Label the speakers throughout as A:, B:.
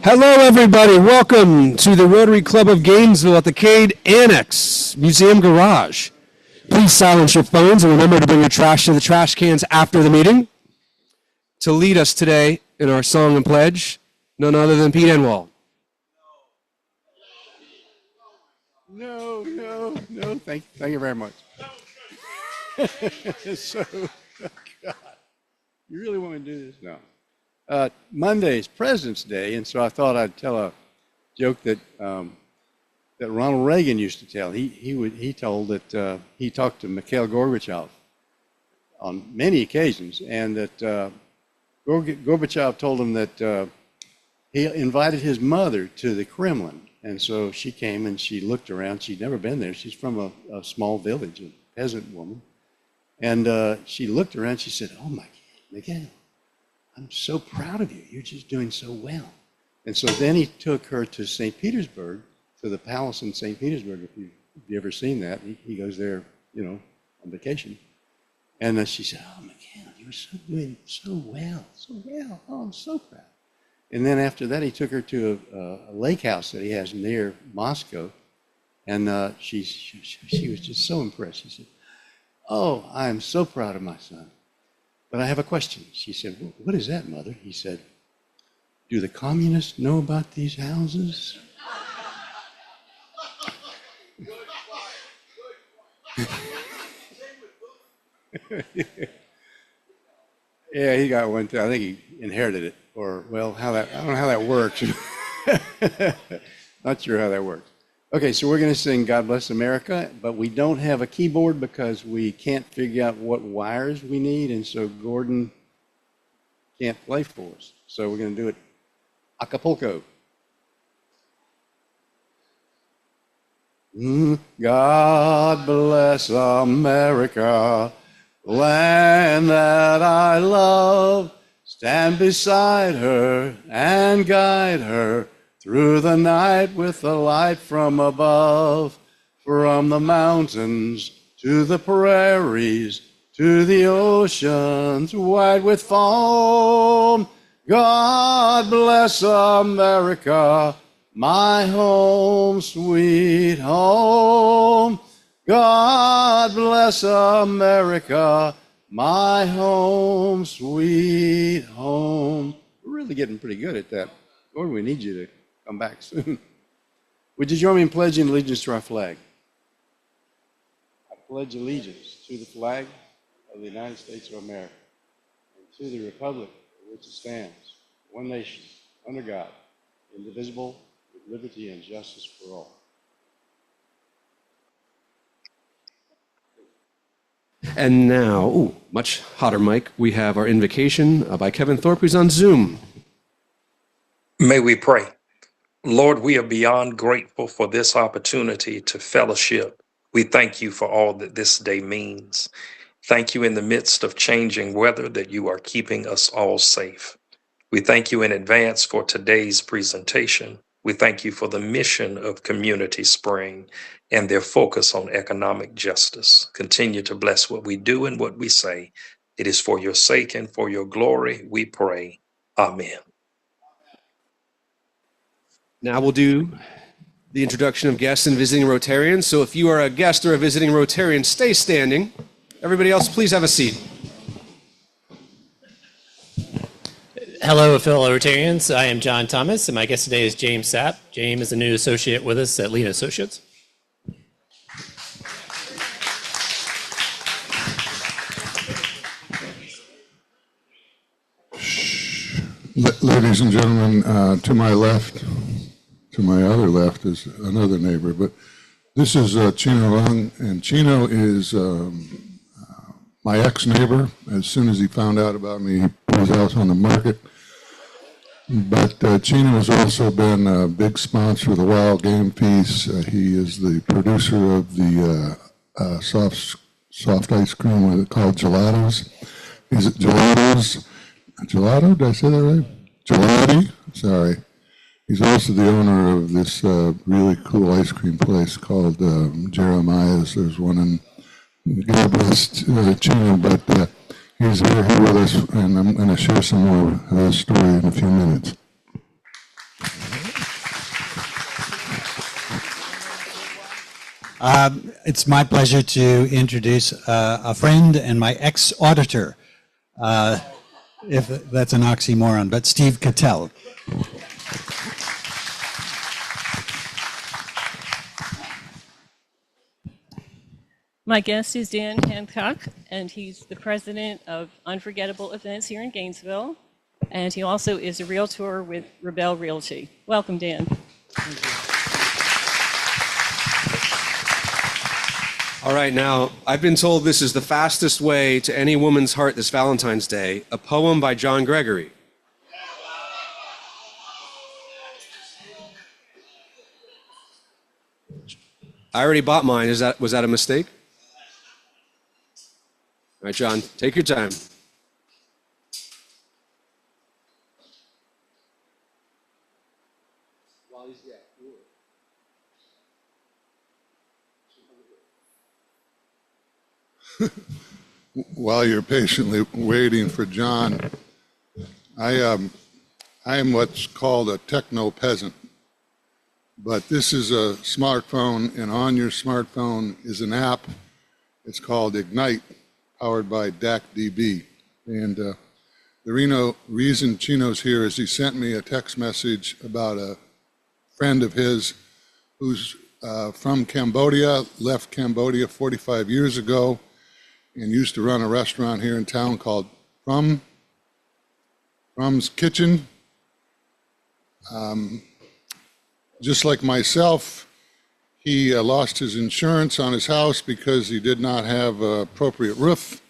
A: Hello, everybody. Welcome to the Rotary Club of Gainesville at the Cade Annex Museum Garage. Please silence your phones and remember to bring your trash to the trash cans after the meeting. To lead us today in our song and pledge, none other than Pete Enwall.
B: No. Thank you very much. So, God, you really want me to do this? No. Monday is President's Day, and so I thought I'd tell a joke that that Ronald Reagan used to tell. He told that he talked to Mikhail Gorbachev on many occasions, and that Gorbachev told him that he invited his mother to the Kremlin, and so she came and she looked around. She'd never been there. She's from a small village, a peasant woman, and she looked around. She said, "Oh my God, Mikhail, I'm so proud of you. You're just doing so well." And so then he took her to St. Petersburg, to the palace in St. Petersburg. If you've ever seen that, he goes there, on vacation. And she said, "Oh, Mikhail, you were doing so well, so well. Oh, I'm so proud." And then after that, he took her to a lake house that he has near Moscow. And she was just so impressed. She said, "Oh, I am so proud of my son. But I have a question." She said, "What is that, Mother?" He said, "Do the communists know about these houses?" Yeah, he got one too. I think he inherited it, or I don't know how that works. Not sure how that works. Okay, so we're going to sing "God Bless America," but we don't have a keyboard because we can't figure out what wires we need, and so Gordon can't play for us. So we're going to do it Acapulco. God bless America, land that I love. Stand beside her and guide her through the night with the light from above. From the mountains to the prairies, to the oceans white with foam. God bless America, my home, sweet home. God bless America, my home, sweet home. We're really getting pretty good at that. Lord, we need you to come back soon. Would you join me in pledging allegiance to our flag? I pledge allegiance to the flag of the United States of America and to the republic for which it stands, one nation, under God, indivisible, with liberty and justice for all.
A: And now, much hotter mic, we have our invocation by Kevin Thorpe, who's on Zoom.
C: May we pray. Lord, we are beyond grateful for this opportunity to fellowship. We thank you for all that this day means. Thank you in the midst of changing weather that you are keeping us all safe. We thank you in advance for today's presentation. We thank you for the mission of Community Spring and their focus on economic justice. Continue to bless what we do and what we say. It is for your sake and for your glory we pray. Amen.
A: Now we'll do the introduction of guests and visiting Rotarians. So if you are a guest or a visiting Rotarian, stay standing. Everybody else, please have a seat.
D: Hello, fellow Rotarians. I am John Thomas, and my guest today is James Sapp. James is a new associate with us at Lean Associates.
E: Ladies and gentlemen, to my left, to my other left is another neighbor, but this is Chino Long, and Chino is my ex-neighbor. As soon as he found out about me, he put his house on the market. But Chino has also been a big sponsor of the Wild Game Feast. He is the producer of the soft ice cream called Gelatos. He's at Gelatos. Gelato? Did I say that right? Gelati? Sorry. He's also the owner of this really cool ice cream place called Jeremiah's. There's one in God bless Chino, but he's here with us, and I'm going to share some more of his story in a few minutes.
F: It's my pleasure to introduce a friend and my ex-auditor, if that's an oxymoron, but Steve Cattell.
G: My guest is Dan Hancock, and he's the president of Unforgettable Events here in Gainesville, and he also is a realtor with Rebel Realty. Welcome, Dan.
A: All right, now, I've been told this is the fastest way to any woman's heart this Valentine's Day, a poem by John Gregory. I already bought mine. Was that a mistake? All right, John, take your time.
E: While you're patiently waiting for John, I am what's called a techno peasant. But this is a smartphone, and on your smartphone is an app. It's called Ignite, powered by DACDB. And the reason Chino's here is he sent me a text message about a friend of his who's from Cambodia, left Cambodia 45 years ago, and used to run a restaurant here in town called Frum's Kitchen. Just like myself, he lost his insurance on his house because he did not have an appropriate roof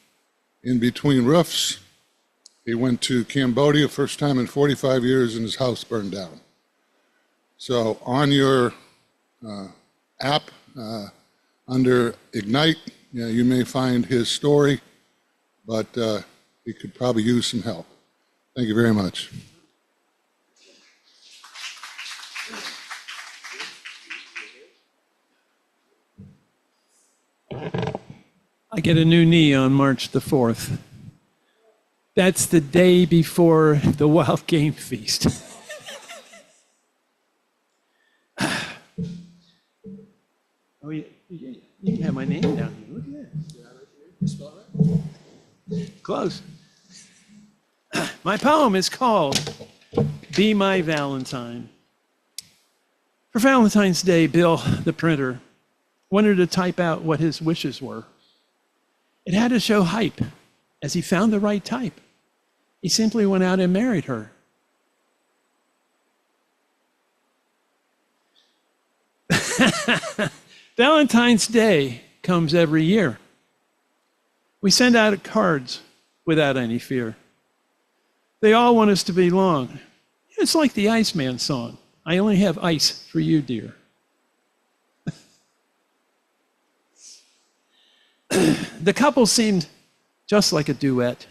E: in between roofs. He went to Cambodia, first time in 45 years, and his house burned down. So on your app, under Ignite, you may find his story, but he could probably use some help. Thank you very much.
H: I get a new knee on March the 4th. That's the day before the Wild Game Feast. Oh, yeah, you can have my name down here. Look at that. Spell it right? Close. My poem is called Be My Valentine. For Valentine's Day, Bill, the printer, wanted to type out what his wishes were. It had to show hype, as he found the right type. He simply went out and married her. Valentine's Day comes every year. We send out cards without any fear. They all want us to belong. It's like the Iceman song. I only have ice for you, dear. The couple seemed just like a duet.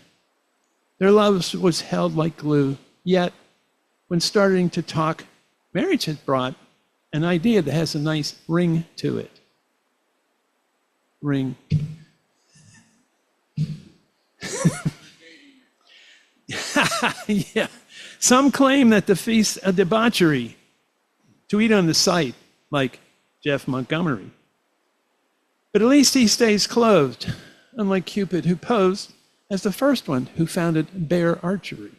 H: Their love was held like glue, yet when starting to talk, marriage had brought an idea that has a nice ring to it. Ring. Yeah. Some claim that the feast's a debauchery, to eat on the site, like Jeff Montgomery. But at least he stays clothed, unlike Cupid, who posed as the first one who founded bear archery.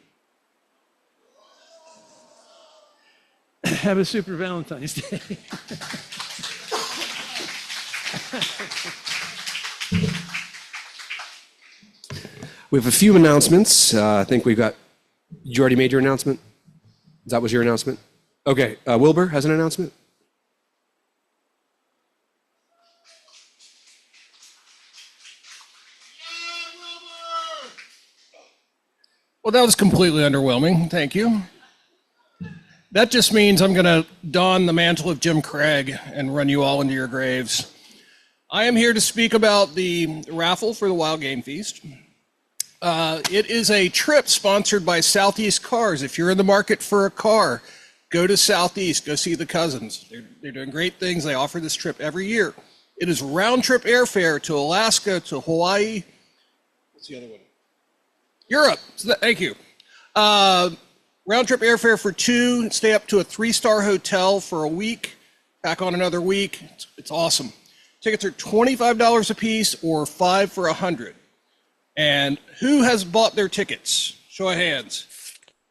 H: Have a super Valentine's Day.
A: We have a few announcements. I think we've got, you already made your announcement? That was your announcement? Okay, Wilbur has an announcement?
I: Well, that was completely underwhelming. Thank you. That just means I'm going to don the mantle of Jim Craig and run you all into your graves. I am here to speak about the raffle for the Wild Game Feast. It is a trip sponsored by Southeast Cars. If you're in the market for a car, go to Southeast, go see the cousins. They're doing great things. They offer this trip every year. It is round-trip airfare to Alaska, to Hawaii. What's the other one? Europe. Thank you. Round-trip airfare for two, stay up to a 3-star hotel for a week, back on another week. It's awesome. Tickets are $25 a piece or 5 for $100. And who has bought their tickets? Show of hands.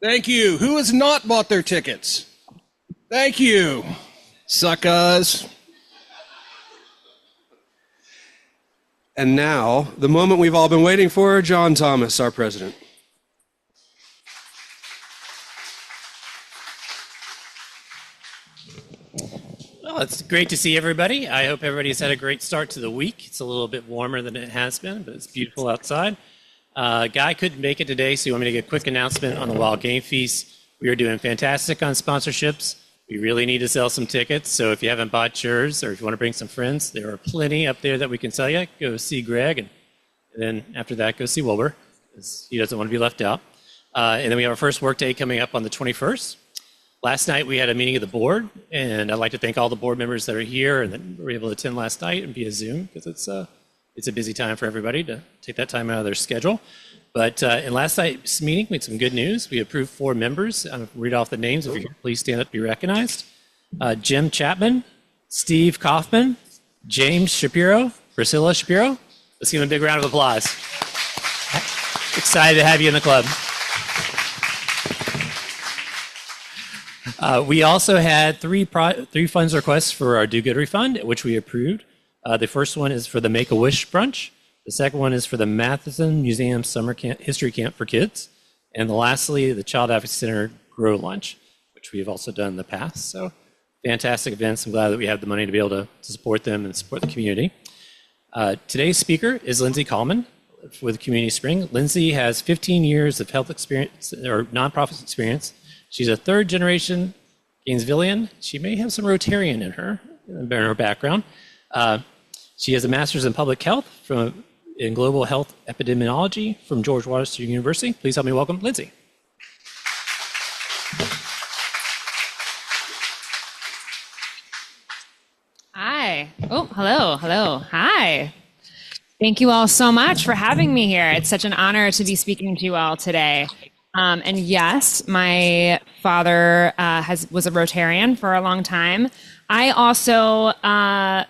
I: Thank you. Who has not bought their tickets? Thank you. Suckers.
A: And now, the moment we've all been waiting for, John Thomas, our president.
D: Well, it's great to see everybody. I hope everybody's had a great start to the week. It's a little bit warmer than it has been, but it's beautiful outside. Guy couldn't make it today, so you want me to get a quick announcement on the Wild Game Feast. We are doing fantastic on sponsorships. We really need to sell some tickets, so if you haven't bought yours or if you want to bring some friends, there are plenty up there that we can sell you. Go see Greg, and then after that, go see Wilbur, because he doesn't want to be left out. And then we have our first work day coming up on the 21st. Last night, we had a meeting of the board, and I'd like to thank all the board members that are here and that were able to attend last night and via Zoom, because it's a busy time for everybody to take that time out of their schedule. But in last night's meeting, we had some good news. We approved 4 members. I'm going to read off the names. If you could please stand up to be recognized. Jim Chapman, Steve Kaufman, James Shapiro, Priscilla Shapiro. Let's give them a big round of applause. Excited to have you in the club. We also had three funds requests for our Do Good Refund, which we approved. The first one is for the Make-A-Wish brunch. The second one is for the Matheson Museum Summer History Camp for Kids. And lastly, the Child Advocacy Center Grow Lunch, which we have also done in the past. So fantastic events. I'm glad that we have the money to be able to support them and support the community. Today's speaker is Lindsay Kallman with Community Spring. Lindsay has 15 years of health experience or nonprofit experience. She's a third-generation Gainesvillian. She may have some Rotarian in her background. She has a master's in public health in global health epidemiology from George Washington University. Please help me welcome Lindsay.
J: Hi. Oh, hello. Hi. Thank you all so much for having me here. It's such an honor to be speaking to you all today. And yes, my father was a Rotarian for a long time. I also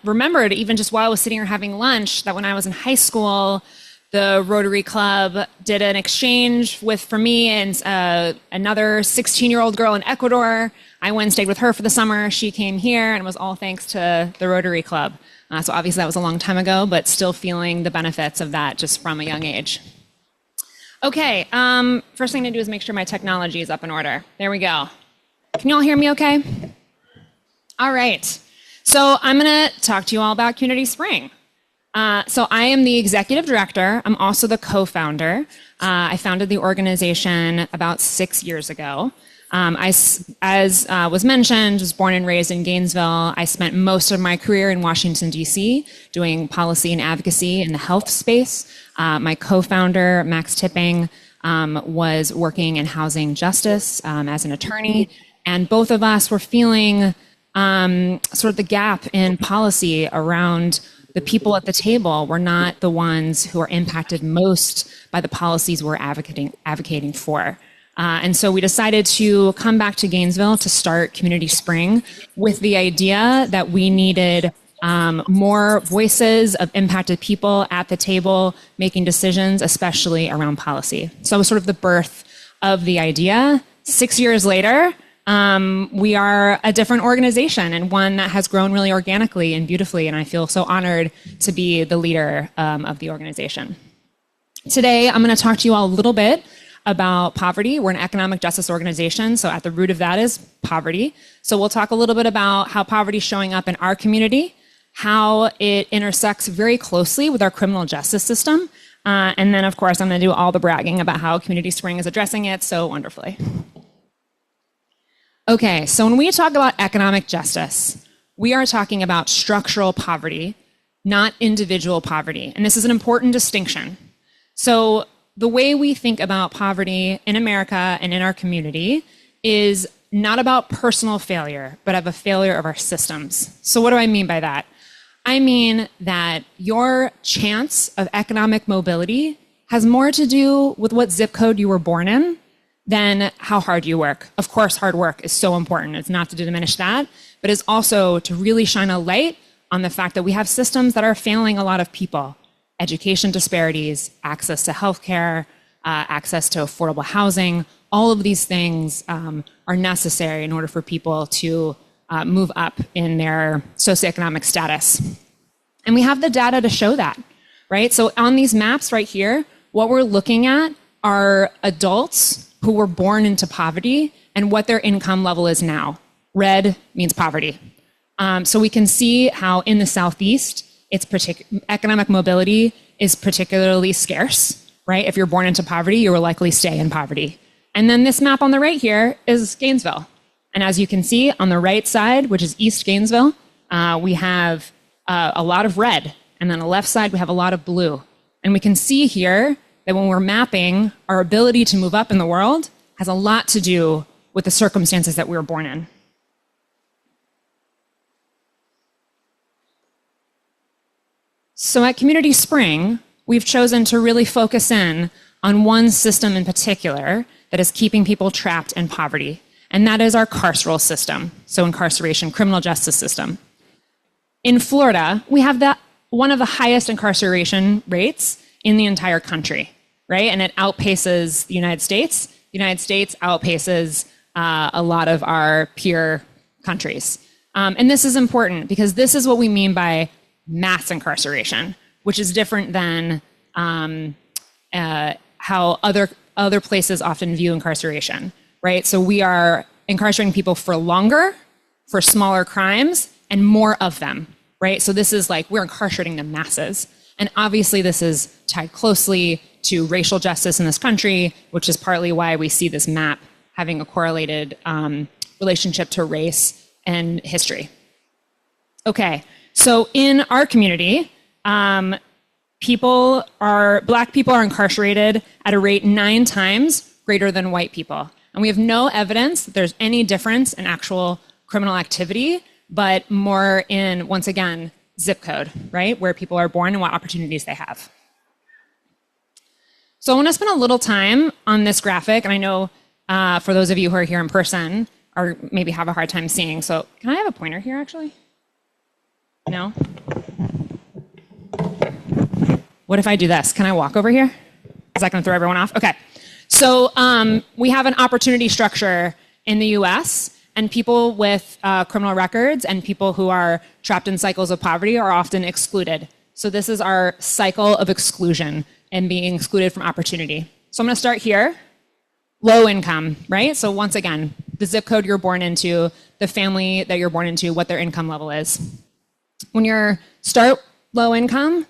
J: remembered, even just while I was sitting here having lunch, that when I was in high school, the Rotary Club did an exchange for me and another 16-year-old girl in Ecuador. I went and stayed with her for the summer. She came here, and it was all thanks to the Rotary Club. So obviously that was a long time ago, but still feeling the benefits of that just from a young age. Okay, first thing to do is make sure my technology is up in order. There we go. Can you all hear me okay? All right, so I'm gonna talk to you all about Community Spring. So I am the executive director. I'm also the co-founder. I founded the organization about 6 years ago. As was mentioned, was born and raised in Gainesville. I spent most of my career in Washington, D.C., doing policy and advocacy in the health space. My co-founder, Max Tipping, was working in housing justice as an attorney. And both of us were feeling sort of the gap in policy around the people at the table. Were not the ones who are impacted most by the policies we're advocating for. And so we decided to come back to Gainesville to start Community Spring with the idea that we needed more voices of impacted people at the table making decisions, especially around policy. So it was sort of the birth of the idea. 6 years later, we are a different organization and one that has grown really organically and beautifully, and I feel so honored to be the leader of the organization. Today, I'm going to talk to you all a little bit about poverty. We're an economic justice organization, so at the root of that is poverty. So we'll talk a little bit about how poverty is showing up in our community, how it intersects very closely with our criminal justice system, and then, of course, I'm going to do all the bragging about how Community Spring is addressing it so wonderfully. Okay, so when we talk about economic justice, we are talking about structural poverty, not individual poverty, and this is an important distinction. So the way we think about poverty in America and in our community is not about personal failure, but of a failure of our systems. So what do I mean by that? I mean that your chance of economic mobility has more to do with what zip code you were born in than how hard you work. Of course, hard work is so important. It's not to diminish that, but it's also to really shine a light on the fact that we have systems that are failing a lot of people. Education disparities, access to healthcare, access to affordable housing, all of these things are necessary in order for people to move up in their socioeconomic status. And we have the data to show that, right? So on these maps right here, what we're looking at are adults who were born into poverty and what their income level is now. Red means poverty. So we can see how in the Southeast, economic mobility is particularly scarce, right? If you're born into poverty, you will likely stay in poverty. And then this map on the right here is Gainesville. And as you can see on the right side, which is East Gainesville, we have a lot of red. And then on the left side, we have a lot of blue. And we can see here that when we're mapping, our ability to move up in the world has a lot to do with the circumstances that we were born in. So at Community Spring, we've chosen to really focus in on one system in particular that is keeping people trapped in poverty, and that is our carceral system, so incarceration, criminal justice system. In Florida, we have one of the highest incarceration rates in the entire country, right? And it outpaces the United States. The United States outpaces a lot of our peer countries. And this is important because this is what we mean by mass incarceration, which is different than how other places often view incarceration, right? So we are incarcerating people for longer, for smaller crimes, and more of them, right? So this is like, we're incarcerating the masses. And obviously this is tied closely to racial justice in this country, which is partly why we see this map having a correlated relationship to race and history. Okay, so in our community, Black people are incarcerated at a rate 9 times greater than white people. And we have no evidence that there's any difference in actual criminal activity, but more in, once again, zip code, right? Where people are born and what opportunities they have. So I want to spend a little time on this graphic, and I know for those of you who are here in person or maybe have a hard time seeing. So can I have a pointer here, actually? No? What if I do this? Can I walk over here? Is that going to throw everyone off? Okay. So we have an opportunity structure in the US, and people with criminal records and people who are trapped in cycles of poverty are often excluded. So this is our cycle of exclusion and being excluded from opportunity. So I'm going to start here. Low income, right? So once again, the zip code you're born into, the family that you're born into, what their income level is. When you start low income,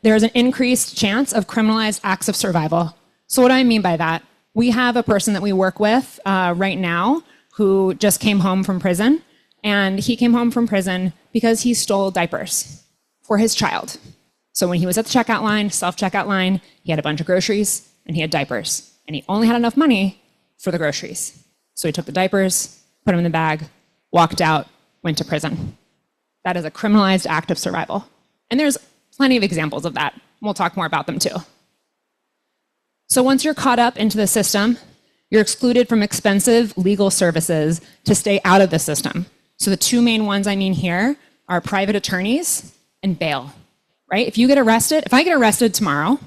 J: there's an increased chance of criminalized acts of survival. So what do I mean by that? We have a person that we work with right now who just came home from prison, and he came home from prison because he stole diapers for his child. So when he was at the checkout line, self-checkout line, he had a bunch of groceries and he had diapers, and he only had enough money for the groceries. So he took the diapers, put them in the bag, walked out, went to prison. That is a criminalized act of survival. And there's plenty of examples of that. We'll talk more about them too. So once you're caught up into the system, you're excluded from expensive legal services to stay out of the system. So the 2 main ones I mean here are private attorneys and bail, right? If I get arrested tomorrow,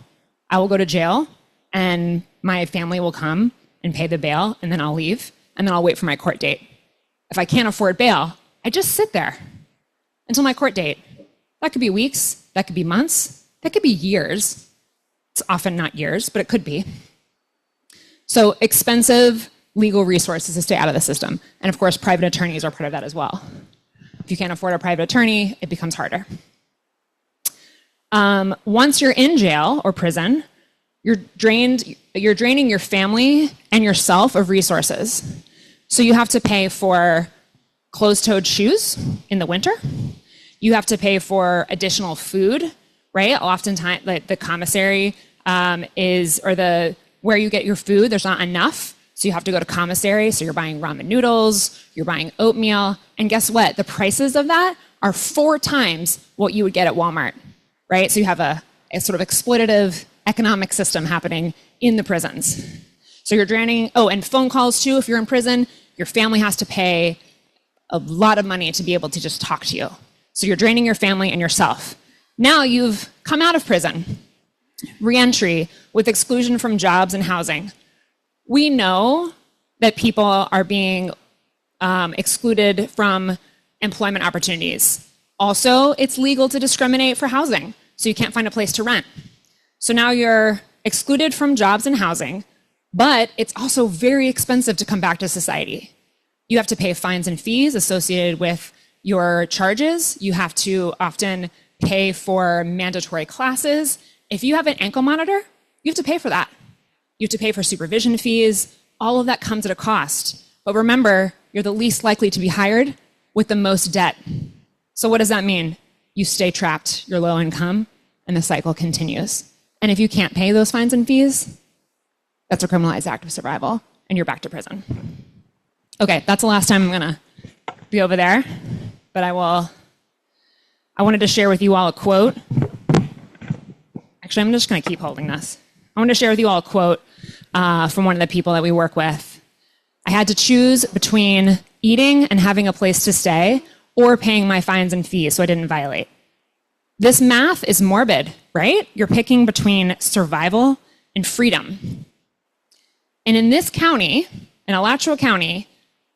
J: I will go to jail and my family will come and pay the bail, and then I'll leave, and then I'll wait for my court date. If I can't afford bail, I just sit there until my court date. That could be weeks, that could be months, that could be years. It's often not years, but it could be. So expensive legal resources to stay out of the system. And of course, private attorneys are part of that as well. If you can't afford a private attorney, it becomes harder. Once you're in jail or prison, you're draining your family and yourself of resources. So you have to pay for closed-toed shoes in the winter. You have to pay for additional food, right? Oftentimes, like the commissary where you get your food, there's not enough. So you have to go to commissary. So you're buying ramen noodles, you're buying oatmeal. And guess what? The prices of that are 4 times what you would get at Walmart, right? So you have a sort of exploitative economic system happening in the prisons. So you're draining, and phone calls too. If you're in prison, your family has to pay a lot of money to be able to just talk to you. So you're draining your family and yourself. Now you've come out of prison. Reentry with exclusion from jobs and housing. We know that people are being excluded from employment opportunities. Also, it's legal to discriminate for housing, so you can't find a place to rent. So now you're excluded from jobs and housing, but it's also very expensive to come back to society. You have to pay fines and fees associated with your charges. You have to often pay for mandatory classes. If you have an ankle monitor, you have to pay for that. You have to pay for supervision fees. All of that comes at a cost. But remember, you're the least likely to be hired with the most debt. So what does that mean? You stay trapped, you're low income, and the cycle continues. And if you can't pay those fines and fees, that's a criminalized act of survival, and you're back to prison. Okay, that's the last time I'm gonna be over there, but I wanted to share with you all a quote. Actually, I'm just gonna keep holding this. I wanted to share with you all a quote from one of the people that we work with. I had to choose between eating and having a place to stay or paying my fines and fees so I didn't violate. This math is morbid, right? You're picking between survival and freedom. And in this county, in Alachua County,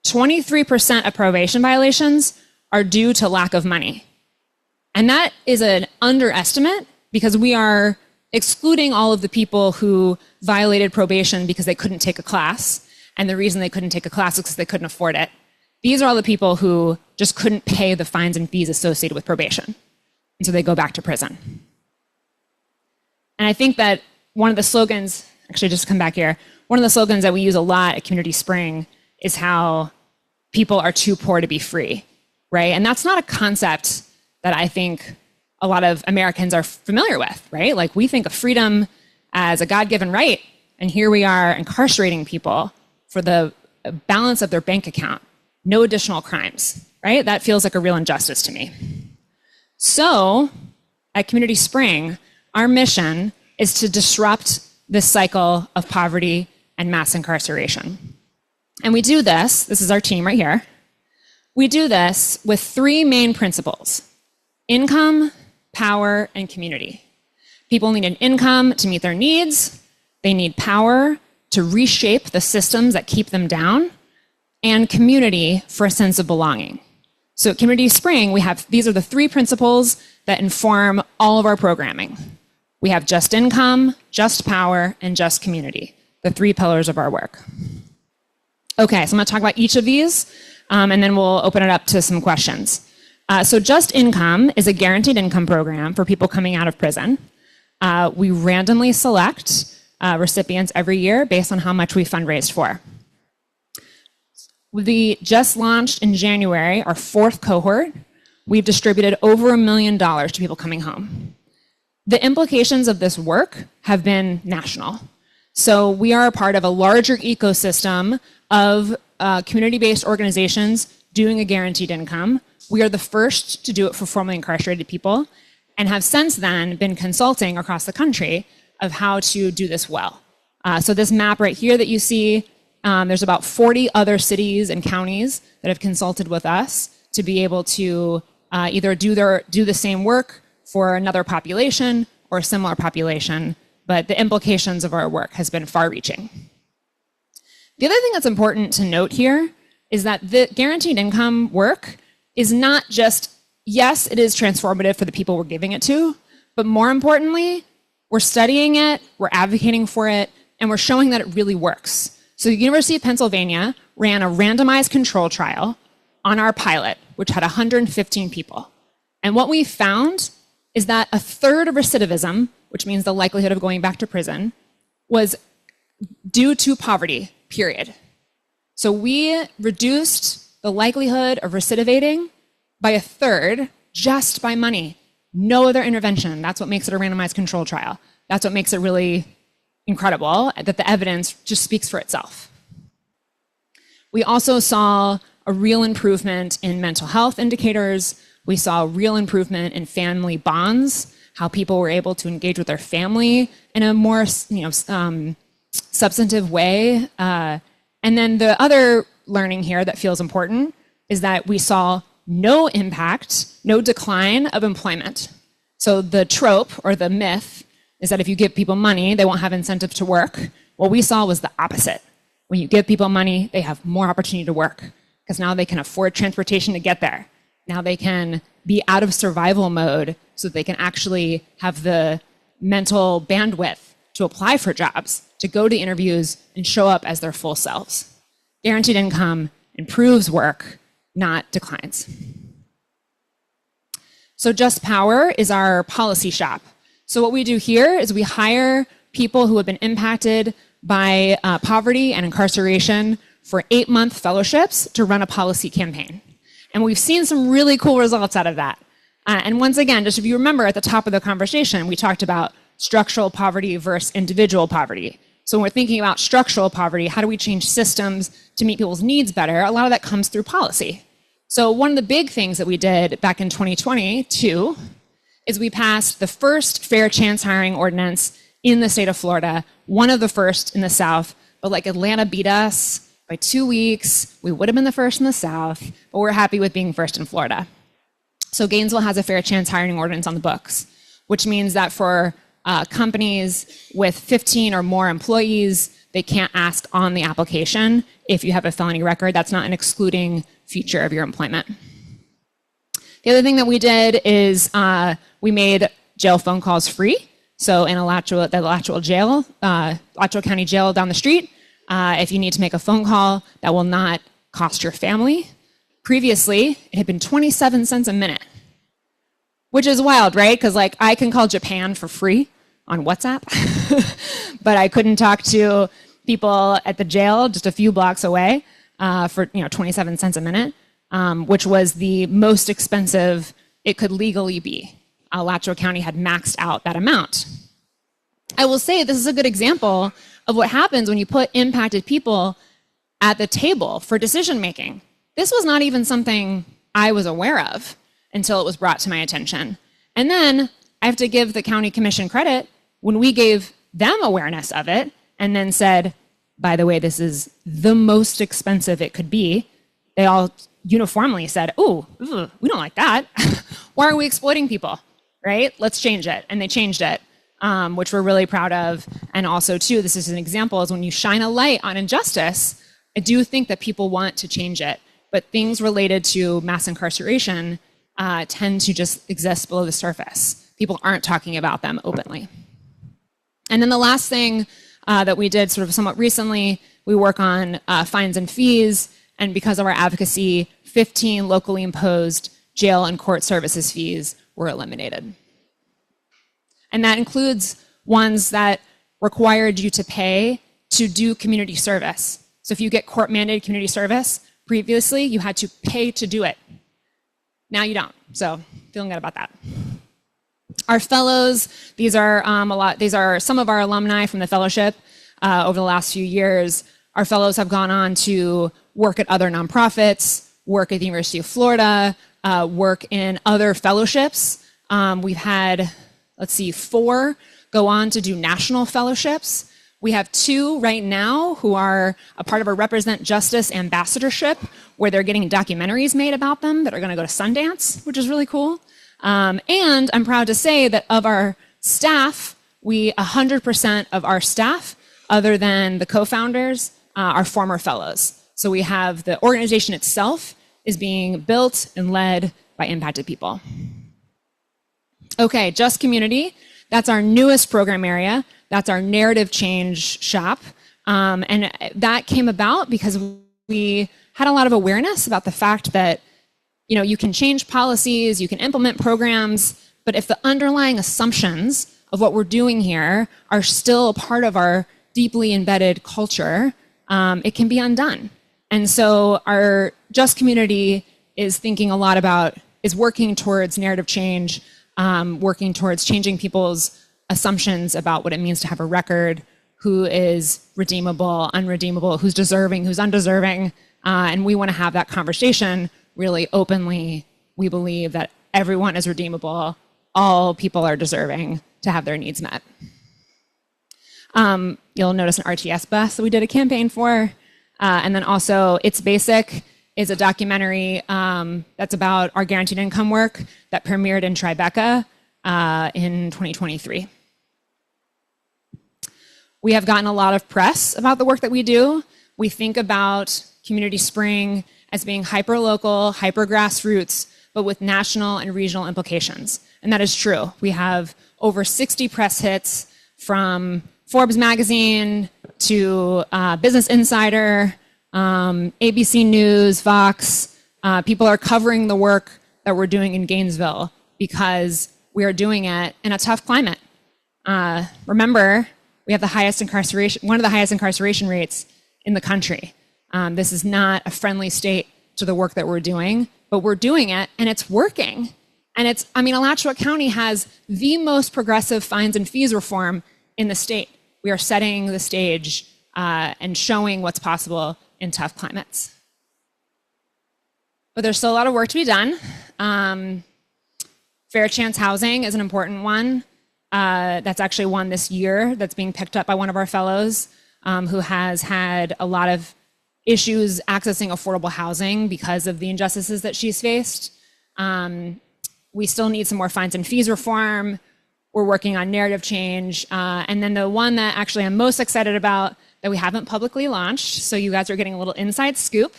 J: 23% of probation violations are due to lack of money. And that is an underestimate because we are excluding all of the people who violated probation because they couldn't take a class. And the reason they couldn't take a class is because they couldn't afford it. These are all the people who just couldn't pay the fines and fees associated with probation. And so they go back to prison. And I think that one of the slogans, actually just come back here, one of the slogans that we use a lot at Community Spring is how people are too poor to be free, right? And that's not a concept that I think a lot of Americans are familiar with, right? Like we think of freedom as a God-given right, and here we are incarcerating people for the balance of their bank account, no additional crimes, right? That feels like a real injustice to me. So at Community Spring, our mission is to disrupt this cycle of poverty and mass incarceration. And we do this is our team right here. We do this with three main principles: income, power, and community. People need an income to meet their needs. They need power to reshape the systems that keep them down, and community for a sense of belonging. So at Community Spring, these are the three principles that inform all of our programming. We have just income, just power, and just community, the three pillars of our work. Okay, so I'm gonna talk about each of these, and then we'll open it up to some questions. So Just Income is a guaranteed income program for people coming out of prison. We randomly select recipients every year based on how much we fundraised for. We just launched in January our fourth cohort. We've distributed over $1 million to people coming home. The implications of this work have been national. So we are a part of a larger ecosystem of community-based organizations doing a guaranteed income. We are the first to do it for formerly incarcerated people and have since then been consulting across the country of how to do this well. So this map right here that you see, there's about 40 other cities and counties that have consulted with us to be able to either do the same work for another population or a similar population, but the implications of our work has been far-reaching. The other thing that's important to note here is that the guaranteed income work is not just, yes, it is transformative for the people we're giving it to, but more importantly, we're studying it, we're advocating for it, and we're showing that it really works. So the University of Pennsylvania ran a randomized control trial on our pilot, which had 115 people. And what we found is that 1/3 of recidivism, which means the likelihood of going back to prison, was due to poverty, period. So we reduced the likelihood of recidivating by 1/3 just by money. No other intervention. That's what makes it a randomized control trial. That's what makes it really incredible, that the evidence just speaks for itself. We also saw a real improvement in mental health indicators. We saw a real improvement in family bonds, how people were able to engage with their family in a more substantive way. And then the other learning here that feels important is that we saw no impact, no decline of employment. So the trope or the myth is that if you give people money, they won't have incentive to work. What we saw was the opposite. When you give people money, they have more opportunity to work because now they can afford transportation to get there. Now they can be out of survival mode so that they can actually have the mental bandwidth to apply for jobs, to go to interviews and show up as their full selves. Guaranteed income improves work, not declines. So Just Power is our policy shop. So what we do here is we hire people who have been impacted by poverty and incarceration for 8-month fellowships to run a policy campaign. And we've seen some really cool results out of that. And once again, just if you remember at the top of the conversation, we talked about structural poverty versus individual poverty. So when we're thinking about structural poverty, how do we change systems to meet people's needs better? A lot of that comes through policy. So one of the big things that we did back in 2022 is we passed the first fair chance hiring ordinance in the state of Florida, one of the first in the South, but like Atlanta beat us by 2 weeks. We would have been the first in the South, but we're happy with being first in Florida. So Gainesville has a fair chance hiring ordinance on the books, which means that for companies with 15 or more employees, they can't ask on the application if you have a felony record. That's not an excluding feature of your employment. The other thing that we did is we made jail phone calls free. So in the Alachua jail, Alachua County Jail down the street, if you need to make a phone call, that will not cost your family. Previously, it had been 27 cents a minute, which is wild, right? Because like I can call Japan for free on WhatsApp, but I couldn't talk to people at the jail just a few blocks away for 27 cents a minute, which was the most expensive it could legally be. Alachua County had maxed out that amount. I will say this is a good example of what happens when you put impacted people at the table for decision making. This was not even something I was aware of until it was brought to my attention. And then I have to give the county commission credit when we gave them awareness of it and then said, by the way, this is the most expensive it could be. They all uniformly said, ooh, we don't like that. Why are we exploiting people, right? Let's change it. And they changed it, which we're really proud of. And also too, this is an example, is when you shine a light on injustice, I do think that people want to change it. But things related to mass incarceration tend to just exist below the surface. People aren't talking about them openly. And then the last thing that we did sort of somewhat recently, we work on fines and fees. And because of our advocacy, 15 locally imposed jail and court services fees were eliminated. And that includes ones that required you to pay to do community service. So if you get court-mandated community service, previously you had to pay to do it. Now you don't, so feeling good about that. Our fellows, these are some of our alumni from the fellowship over the last few years. Our fellows have gone on to work at other nonprofits, work at the University of Florida, work in other fellowships. We've had, 4 go on to do national fellowships. We have 2 right now who are a part of a Represent Justice ambassadorship where they're getting documentaries made about them that are going to go to Sundance, which is really cool. And I'm proud to say that of our staff, 100% of our staff, other than the co-founders, are former fellows. So we have the organization itself is being built and led by impacted people. Okay, Just Community. That's our newest program area. That's our narrative change shop. And that came about because we had a lot of awareness about the fact that, you can change policies, you can implement programs, but if the underlying assumptions of what we're doing here are still part of our deeply embedded culture, it can be undone. And so our Just Community is working towards narrative change, working towards changing people's assumptions about what it means to have a record, who is redeemable, unredeemable, who's deserving, who's undeserving. And we want to have that conversation really openly. We believe that everyone is redeemable. All people are deserving to have their needs met. You'll notice an RTS bus that we did a campaign for. And then also It's Basic is a documentary that's about our guaranteed income work that premiered in Tribeca in 2023. We have gotten a lot of press about the work that we do. We think about Community Spring as being hyper-local, hyper-grassroots, but with national and regional implications. And that is true. We have over 60 press hits from Forbes magazine to Business Insider, ABC News, Vox. People are covering the work that we're doing in Gainesville because we are doing it in a tough climate. Remember, we have one of the highest incarceration rates in the country. This is not a friendly state to the work that we're doing, but we're doing it and it's working. And Alachua County has the most progressive fines and fees reform in the state. We are setting the stage and showing what's possible in tough climates. But there's still a lot of work to be done. Fair chance housing is an important one. That's actually one this year that's being picked up by one of our fellows who has had a lot of issues accessing affordable housing because of the injustices that she's faced. We still need some more fines and fees reform. We're working on narrative change. And then the one that actually I'm most excited about that we haven't publicly launched, so you guys are getting a little inside scoop,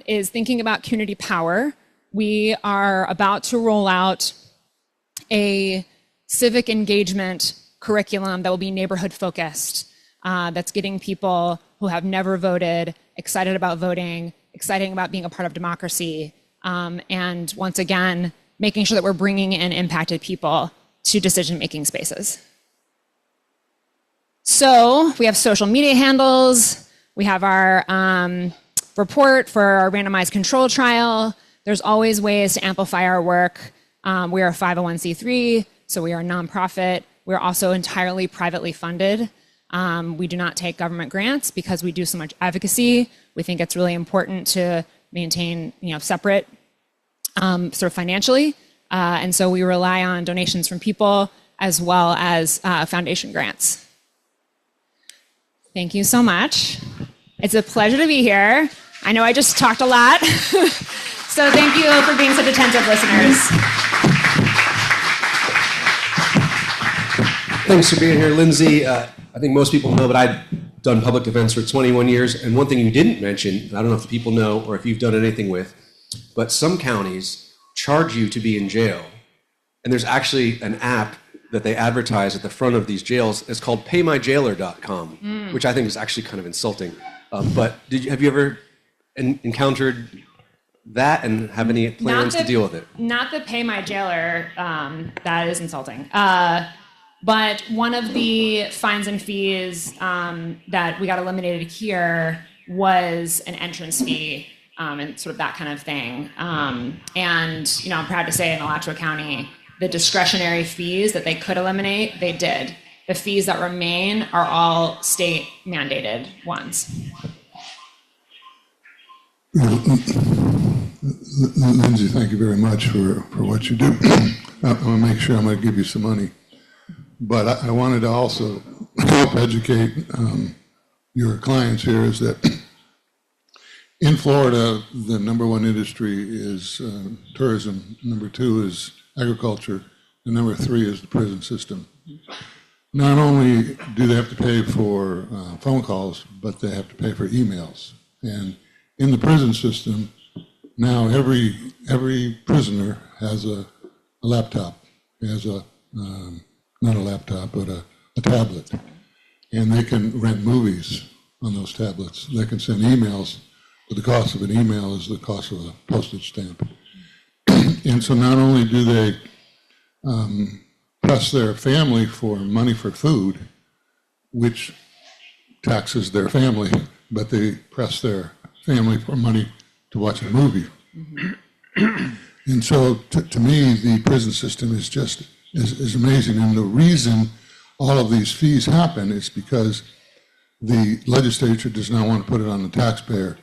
J: is thinking about community power. We are about to roll out a civic engagement curriculum that will be neighborhood focused, that's getting people who have never voted excited about voting, excited about being a part of democracy, and once again, making sure that we're bringing in impacted people to decision-making spaces. So we have social media handles. We have our report for our randomized control trial. There's always ways to amplify our work. We are a 501c3, so we are a nonprofit. We're also entirely privately funded. We do not take government grants because we do so much advocacy. We think it's really important to maintain, separate sort of financially. And so we rely on donations from people as well as foundation grants. Thank you so much. It's a pleasure to be here. I know I just talked a lot. So thank you for being such attentive listeners.
A: Thanks for being here, Lindsay. I think most people know, but I've done public defense for 21 years. And one thing you didn't mention, I don't know if the people know or if you've done anything with, but some counties charge you to be in jail. And there's actually an app that they advertise at the front of these jails. It's called paymyjailer.com, which I think is actually kind of insulting. But have you ever encountered that and have any plans to deal with it?
J: Not the Pay My Jailer, that is insulting. But one of the fines and fees that we got eliminated here was an entrance fee and sort of that kind of thing. And I'm proud to say in Alachua County, the discretionary fees that they could eliminate, they did. The fees that remain are all state mandated ones.
E: Lindsay, thank you very much for what you do. I'm going to make sure I'm going to give you some money. But I wanted to also help educate your clients here is that in Florida, the number one industry is tourism. Number two is agriculture. And number three is the prison system. Not only do they have to pay for phone calls, but they have to pay for emails. And in the prison system, now every prisoner has a laptop. He has not a laptop, but a tablet. And they can rent movies on those tablets. They can send emails, but the cost of an email is the cost of a postage stamp. And so not only do they press their family for money for food, which taxes their family, but they press their family for money to watch a movie. Mm-hmm. And so to me, the prison system is just is amazing. And the reason all of these fees happen is because the legislature does not want to put it on the taxpayer,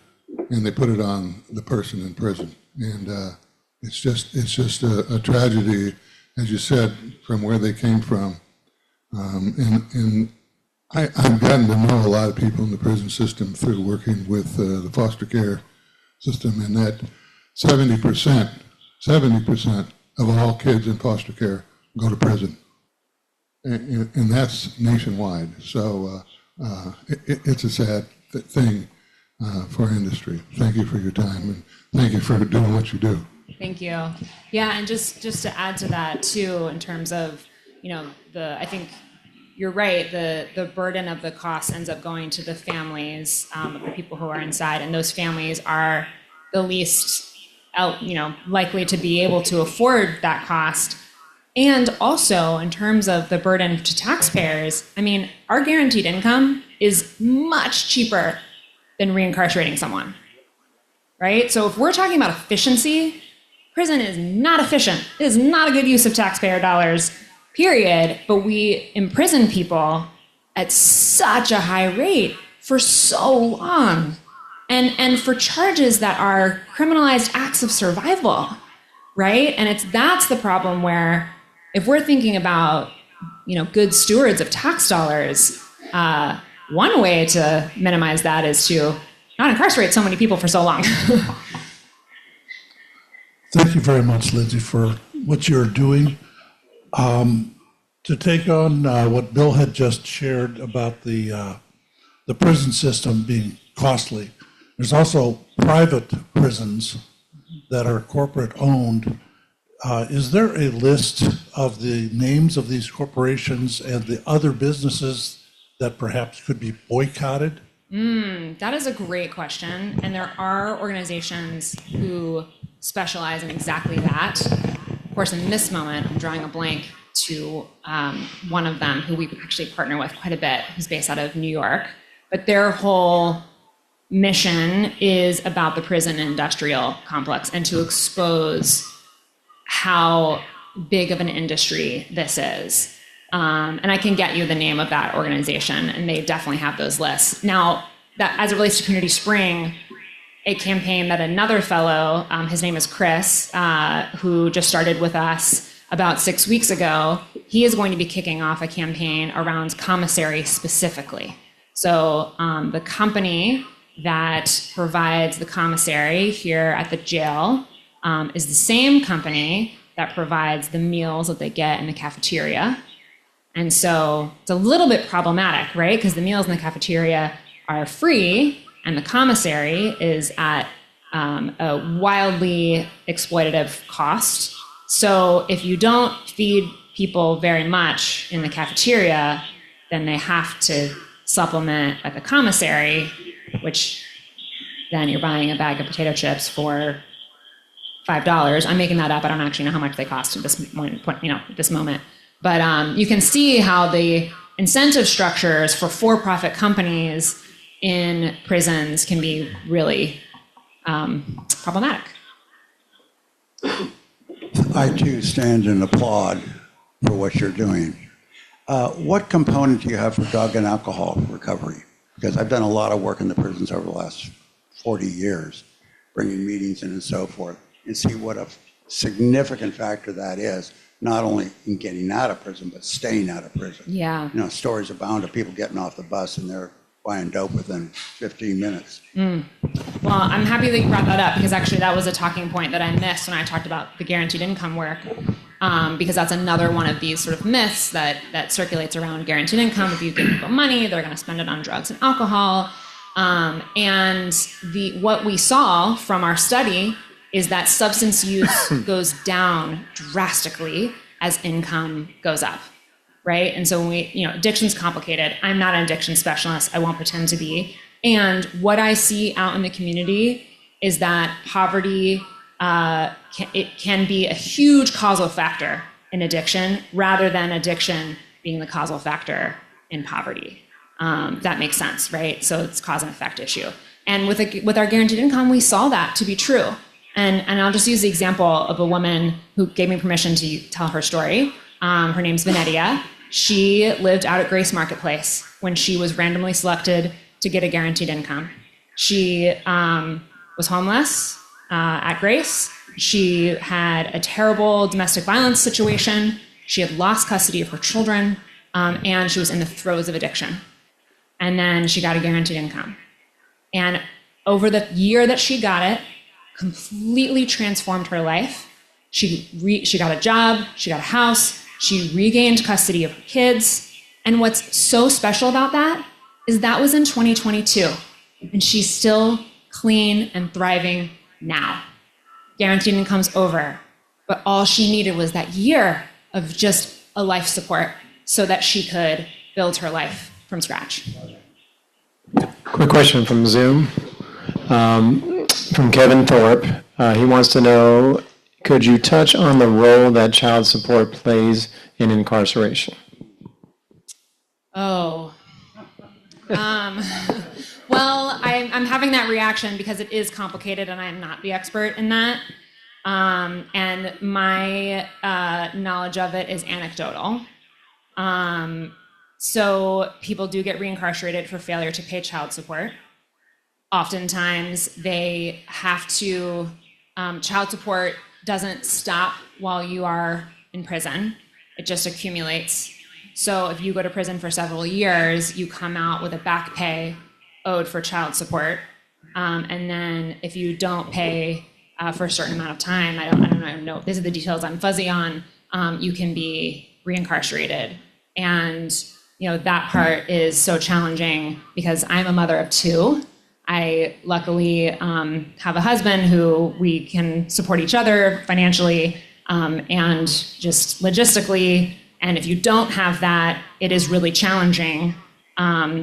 E: and they put it on the person in prison. And it's just a tragedy, as you said, from where they came from. And I've gotten to know a lot of people in the prison system through working with the foster care system, and that 70% of all kids in foster care go to prison. And that's nationwide. So it's a sad thing for our industry. Thank you for your time, and thank you for doing what you do.
J: Thank you. Yeah, and just to add to that too, in terms of, I think you're right, the burden of the cost ends up going to the families of the people who are inside, and those families are the least likely to be able to afford that cost. And also, in terms of the burden to taxpayers, I mean, our guaranteed income is much cheaper than reincarcerating someone, right? So if we're talking about efficiency, prison is not efficient. It is not a good use of taxpayer dollars, period. But we imprison people at such a high rate for so long, and for charges that are criminalized acts of survival, right? And that's the problem, where if we're thinking about, good stewards of tax dollars, one way to minimize that is to not incarcerate so many people for so long.
K: Thank you very much, Lindsay, for what you're doing. To take on what Bill had just shared about the prison system being costly, there's also private prisons that are corporate owned. Is there a list of the names of these corporations and the other businesses that perhaps could be boycotted?
J: That is a great question. And there are organizations who specialize in exactly that. Of course, in this moment, I'm drawing a blank to one of them who we actually partner with quite a bit, who's based out of New York. But their whole mission is about the prison industrial complex and to expose how big of an industry this is. And I can get you the name of that organization, and they definitely have those lists. Now, that as it relates to Community Spring, a campaign that another fellow, his name is Chris, who just started with us about 6 weeks ago, he is going to be kicking off a campaign around commissary specifically. So the company that provides the commissary here at the jail is the same company that provides the meals that they get in the cafeteria. And so it's a little bit problematic, right? Because the meals in the cafeteria are free, and the commissary is at a wildly exploitative cost. So if you don't feed people very much in the cafeteria, then they have to supplement at the commissary, which then you're buying a bag of potato chips for $5. I'm making that up. I don't actually know how much they cost at this point, this moment. But you can see how the incentive structures for for-profit companies in prisons can be really problematic.
L: I too stand and applaud for what you're doing. What component do you have for drug and alcohol recovery? Because I've done a lot of work in the prisons over the last 40 years, bringing meetings in and so forth, and see what a significant factor that is, not only in getting out of prison, but staying out of prison.
J: Yeah.
L: Stories abound of people getting off the bus and they're buying dope within 15 minutes.
J: Well, I'm happy that you brought that up, because actually that was a talking point that I missed when I talked about the guaranteed income work, because that's another one of these sort of myths that circulates around guaranteed income. If you give people money, they're going to spend it on drugs and alcohol. And what we saw from our study is that substance use goes down drastically as income goes up, right? And so when addiction's complicated. I'm not an addiction specialist. I won't pretend to be. And what I see out in the community is that poverty, it can be a huge causal factor in addiction, rather than addiction being the causal factor in poverty. That makes sense, right? So it's cause and effect issue. And with our guaranteed income, we saw that to be true. And I'll just use the example of a woman who gave me permission to tell her story. Her name's Venetia. She lived out at Grace Marketplace when she was randomly selected to get a guaranteed income. She was homeless at Grace. She had a terrible domestic violence situation. She had lost custody of her children, and she was in the throes of addiction. And then she got a guaranteed income. And over the year that she got it, completely transformed her life. She got a job, she got a house, she regained custody of her kids. And what's so special about that is that was in 2022, and she's still clean and thriving now. Guaranteed income's over, but all she needed was that year of just a life support so that she could build her life from scratch.
M: Quick question from Zoom, from Kevin Thorpe. He wants to know, could you touch on the role that child support plays in incarceration?
J: Oh. Well, I'm having that reaction because it is complicated and I'm not the expert in that. And my knowledge of it is anecdotal. So people do get reincarcerated for failure to pay child support. Oftentimes they have to, child support doesn't stop while you are in prison. It just accumulates. So if you go to prison for several years, you come out with a back pay owed for child support. And then if you don't pay for a certain amount of time, I don't know, these are the details I'm fuzzy on, you can be reincarcerated. And that part is so challenging because I'm a mother of two. I luckily have a husband who we can support each other financially and just logistically. And if you don't have that, it is really challenging.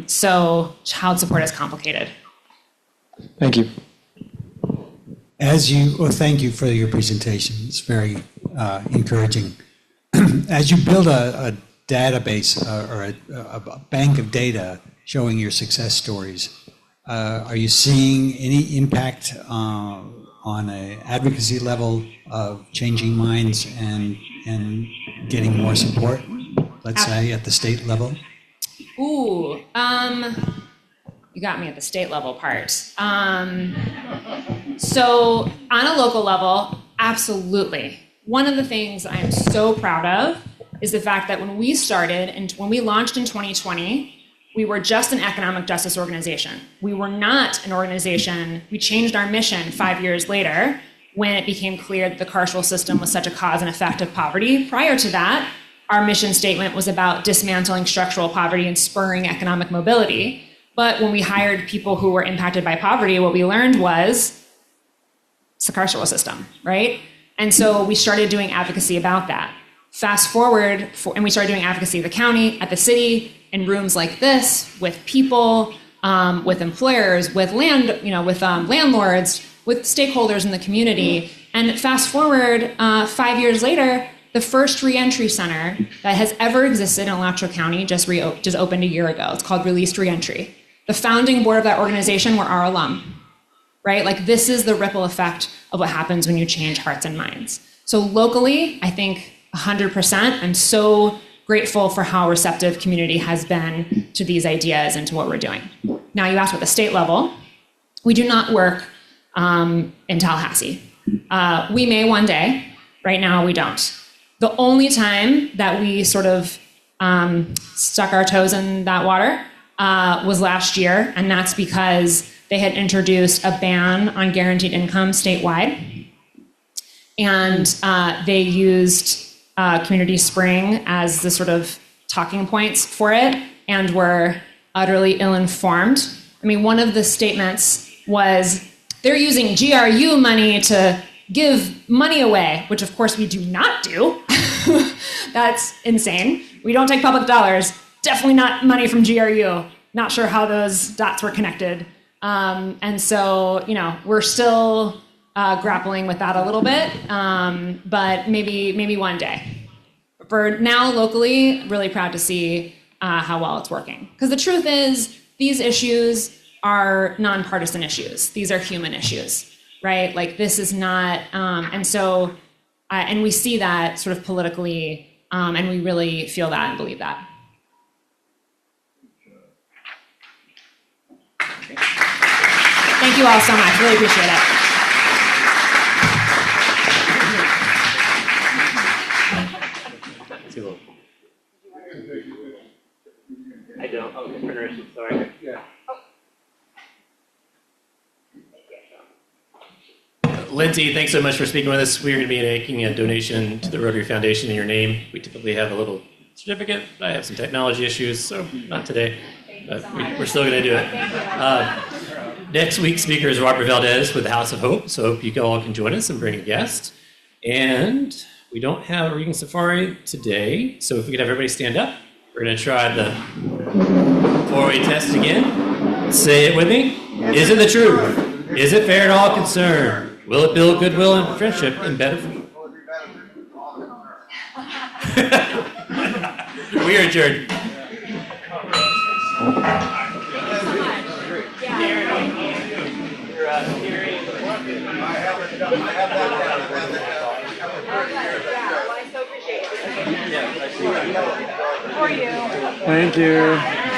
J: So child support is complicated.
M: Thank you.
F: Thank you for your presentation. It's very encouraging. As you build a database or a bank of data showing your success stories, are you seeing any impact on an advocacy level of changing minds and getting more support, let's say, at the state level?
J: Ooh, you got me at the state level part. So on a local level, absolutely. One of the things I'm so proud of is the fact that when we started and when we launched in 2020, we were just an economic justice organization. We were not an organization. We changed our mission 5 years later when it became clear that the carceral system was such a cause and effect of poverty. Prior to that, our mission statement was about dismantling structural poverty and spurring economic mobility. But when we hired people who were impacted by poverty, what we learned was it's the carceral system, right? And so we started doing advocacy about that. Fast forward, and we started doing advocacy at the county, at the city, in rooms like this, with people, with employers, with landlords, with stakeholders in the community. And fast forward 5 years later, the first reentry center that has ever existed in Alachua County just opened a year ago. It's called Released Reentry. The founding board of that organization were our alum, right? Like, this is the ripple effect of what happens when you change hearts and minds. So locally, I think 100%, I'm so grateful for how receptive community has been to these ideas and to what we're doing. Now, you asked about the state level. We do not work in Tallahassee. We may one day. Right now, we don't. The only time that we sort of stuck our toes in that water was last year, and that's because they had introduced a ban on guaranteed income statewide. And they used Community Spring as the sort of talking points for it, and were utterly ill-informed. I mean, one of the statements was they're using GRU money to give money away, which of course we do not do. That's insane. We don't take public dollars, definitely not money from GRU. Not sure how those dots were connected. And so, we're still grappling with that a little bit, but maybe one day. For now, locally, really proud to see how well it's working. Because the truth is, these issues are nonpartisan issues. These are human issues, right? Like, this is not, and we see that sort of politically, and we really feel that and believe that. Thank you all so much. Really appreciate it.
N: I don't. Oh, printer issue. Sorry. Yeah.
D: Lindsay, thanks so much for speaking with us. We're going to be making a donation to the Rotary Foundation in your name. We typically have a little certificate. I have some technology issues, so not today. But we're still going to do it. Next week's speaker is Robert Valdez with the House of Hope, so hope you all can join us and bring a guest. And we don't have a reading safari today, so if we could have everybody stand up, we're going to try the four-way test again. Say it with me. Is it the truth? Is it fair to all concerned? Will it build goodwill and friendship and benefit? We are adjourned.
N: Thank you.